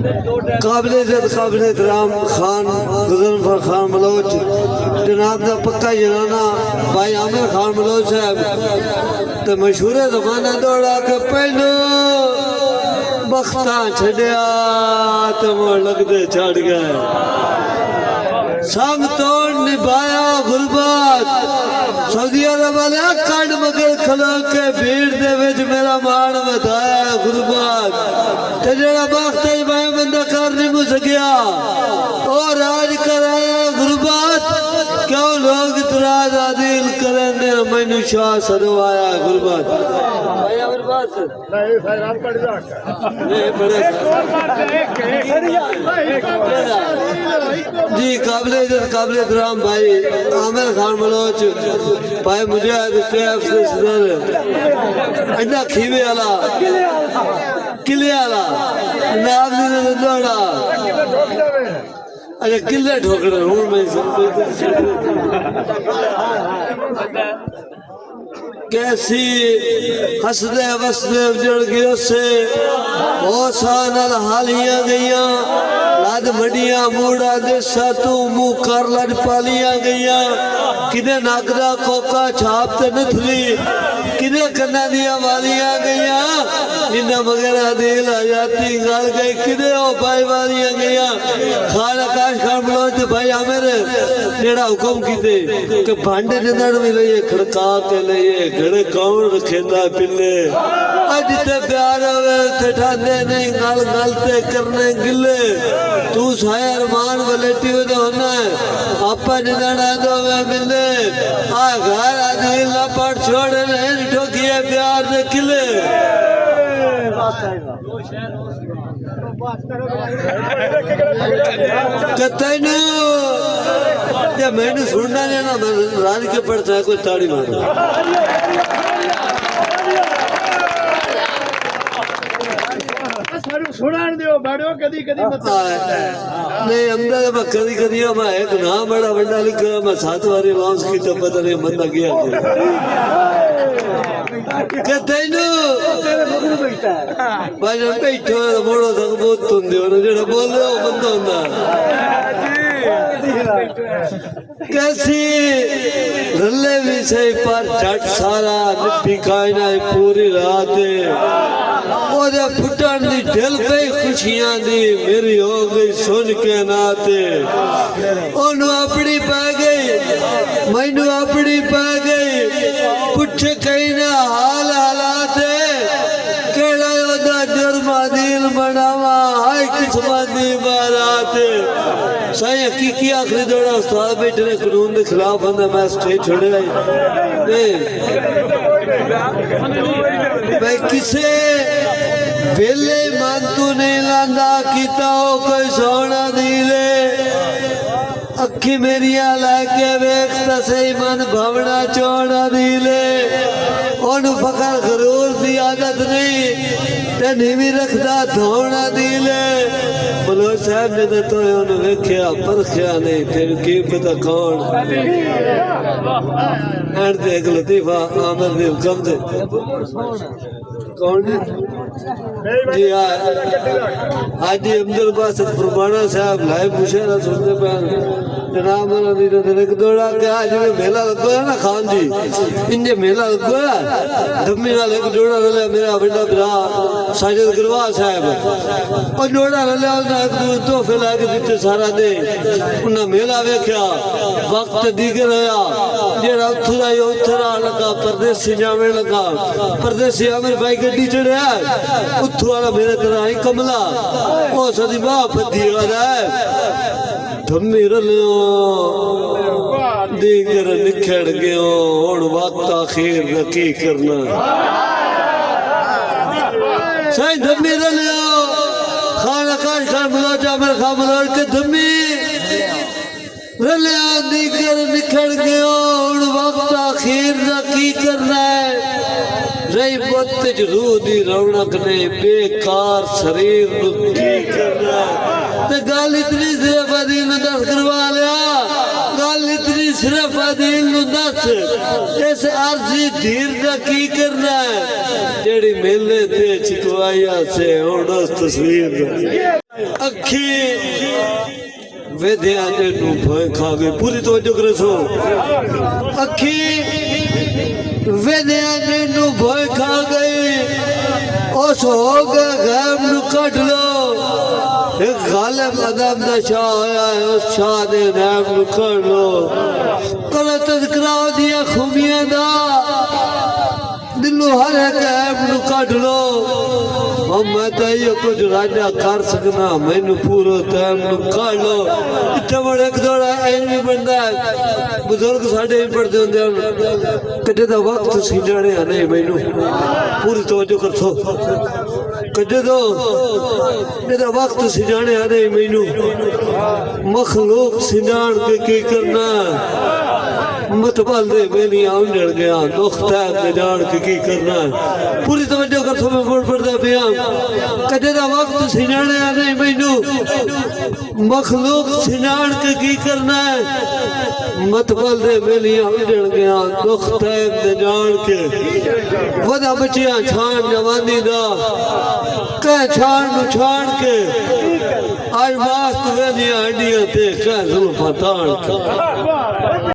काबिल इज्जत काबिल एहतराम खान गुजरफर खान बलोच जनाब का पक्का जनाना भाई आमिर खान बलोच साहब तो मशहूर जमाना दौड़ा के पहलो बख्ता छड़िया तो वो लगते चढ़ गए संग तोड़ निभाया गुरबात सऊदी अरब वाले कंड मगर खलो के भीड़ दे विच मेरा मान बताया गुरबात ते जेड़ा वक्त मैं बंदा कर नहीं मुझ गया और राज कराया गुरबात क्यों लोग इतराज आदिल करेंगे मैनू शाह सदवाया गुरबात जी काबिल एहतराम भाई आमिर खान बलोच भाई मुझे इन्ना खीवे वाला किले वाला नाम दौड़ा अच्छा किले ठोकड़े हूँ मैं कैसी हसदे वसदे उजड़ गयो से बहुत साल हालियां गईया लद मडिया मूड़ा देसा तू मुंह कर लड़ पालियां गईया किदे नागदा कोका छाप ते नथली किदे कन्ना दिया वालियां गईया निन्ना वगैरह दिल आ जाती गल गई किदे ओ भाई वालियां गईया खान आकाश खान बलोच भाई आमिर जेड़ा हुक्म कीते कि भांडे निंदड़ भी लइए खड़का के लइए घड़े कौन रखेंदा पिले अज ते प्यार होवे ते ठांदे नहीं गल गल ते करने गिले तू साया अरमान वलेटी हो होना आपा निंदड़ा दोवे मिले आ घर आदिल ना पड़ छोड़े नहीं ठोकिए प्यार दे किले तेनू मैंने सुनना नहीं ना मैं राज के पड़ता है कोई ताड़ी मारो नहीं अंदर मैं कदी कदी मैं एक नाम बड़ा बड़ा लिखा मैं 7 बारी लॉन्च की तो पता नहीं बंदा गया तेनू भाई बैठो मोड़ो तक बहुत तुंदे हो जेड़ा बोल रहे हो बंदा होंदा कैसी रले भी सही पर झट सारा निपी कायना पूरी रात ओदे फुटन दी दिल पे खुशियां दी मेरी हो गई सुन के नाते ओनू अपनी पै गई मैनू अपनी पै गई पुछ कहीं ना हाल हालात केड़ा ओदा जुर्मा दिल बनावा हाय किस्मत दी बारात सही हकीकी आखिरी दौड़ा उस्ताद बैठे ने कानून के खिलाफ बंदा मैं स्टेज छोड़े मैं किसे वेले मन तू नहीं लांदा किता कोई सोना दिले अखी मेरिया लैके वेखता सही मन भवना चोना दिले ओनू फकर गरूर दी आदत नहीं ते नीवी रखदा धोना दिले बलोच साहब ने तो ओनू वेख्या परखिया नहीं तेरे की पता कौन एंड ते एक लतीफा आमिर दे हुक्म दे कौन जी हाजी अब्दुल बासित फरमाना साहब लाइव मुशायरा सुनते पे जनाब एक दौड़ा के आज मेला लगो है ना खान जी इंजे मेला लगो है धम्मी नाल एक जोड़ा रलिया मेरा बड़ा भरा साजिद गरवा साहब और जोड़ा रलिया उसने एक दूर तोहफे लाके दिते सारा दे उन्हें मेला वेख्या वक्त दीगर होया जेड़ा उथरा ही उथरा लगा परदेसी जावे लगा परदेसी आमिर भाई गड्डी चढ़िया उथू वाला मेरे तरह ही कमला ओ सदी मां फदी वाला है धम्मी रलियो दीगर निखड़ गयो हुण वक्त आखिर की करना सही धम्मी रलियो खान आकाश खान बलोच आमिर खान बलोच के धम्मी रलिया दीगर निखड़ गयो हुण वक्त आखिर की करना है रही बुत रूह दी रौनक ने बेकार शरीर की करना ते गल इतनी सिर्फ अदील ने दस करवा लिया गल इतनी सिर्फ अदील ने दस इस अर्जी धीर का की करना है जेड़ी मेले ते चिकवाइया से हुण उस तस्वीर अखी वेदे आने नू भय खा गई पूरी तवज्जो करे सो अखी वेदे आने नू भय खा गई उस हो गए गैब नू कट लो एक गालिब अदब दा शाह होया है उस शाह दे गैब नू कट लो करो तज़किरा दिया खूबियां दा दिलो हर एक ऐब नू कट लो हम मैं तो ये कुछ राजा कर सकना मैनू पूरा टाइम नू काट लो इतना बड़ा एक दौड़ा ऐवी बनता है बुजुर्ग साढ़े भी पढ़ते होंगे कदे दा वक्त सीनाने नहीं मैनू पूरी तवज्जो कर सो कदे दो मेरा वक्त सीनाने नहीं मैनू मखलूक सीनान के की करना मत बल दे मेरी आम जड़ गया नुख्ता के जान की करना है पूरी तवज्जो कर सो मैं बोल पड़ता पिया कदे दा वक्त सिनाने आ नहीं मैनू मखलूक सिनान के की करना है मत बल दे मेरी आम जड़ गया नुख्ता के जान के वदा बचिया छान जवानी दा कह छान नु छान के आज मास्त वेदियां हड्डियां ते कह जुल्फा तान के